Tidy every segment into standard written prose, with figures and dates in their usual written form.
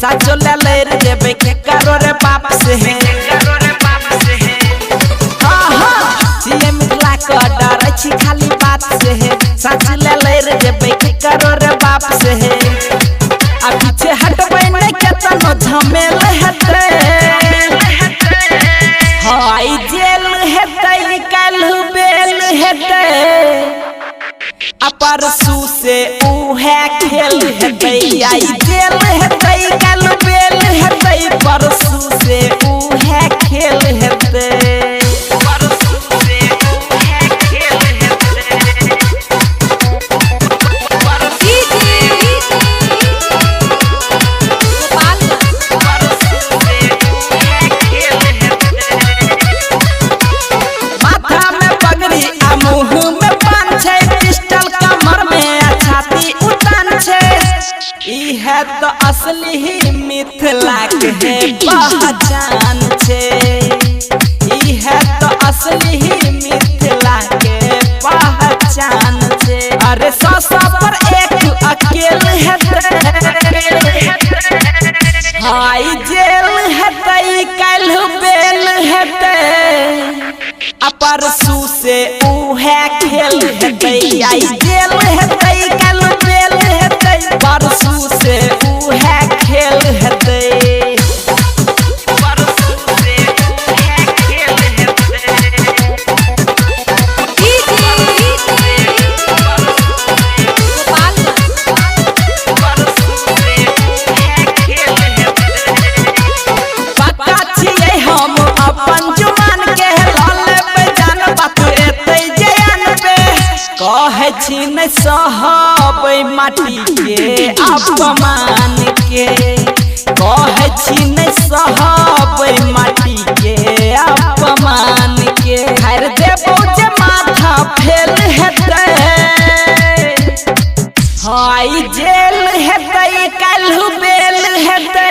साचो ले ले रे जेबे के करो रे बाप से है सीएम मिला को डर छी खाली बात से है साच ले ले रे जेबे के करो रे बाप से है आ पीछे हटबै नै केतनो झमेल हेतै हाय जेल हेतै काल्हू बेल हेतै परसू से उहे खेल हेतै आई जेल हेतै काल्हू बेल हेतै परसू से उहे खेल हेतै है तो असली ही मिथिला के पहचान छे ई है तो असली ही मिथिला के पहचान छे अरे सौ पर एक अकेल हेतै हाय जेल हेतै काल्हू बेल हेतै परसू से उहे खेल हेतै आई जेल हेतै काल्हू बेल हेतै परसू से उहे खेल हेतै परसू से उहे खेल पक्का छियै हम अपन जुबान के लाल पे जान बात एतै जयान पे कहे छी नै सहबै माटी के अपमान के कहे छी नै सहबै माटी के अपमान के खैर देबो जे माथा फेल हेतै हाय जेल हेतै काल्हू बेल हेतै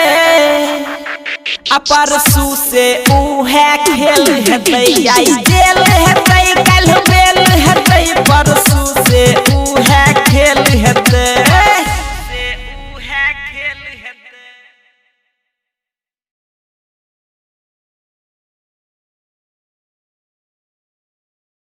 परसू से उहे खेल हेतै आई जेल हेतै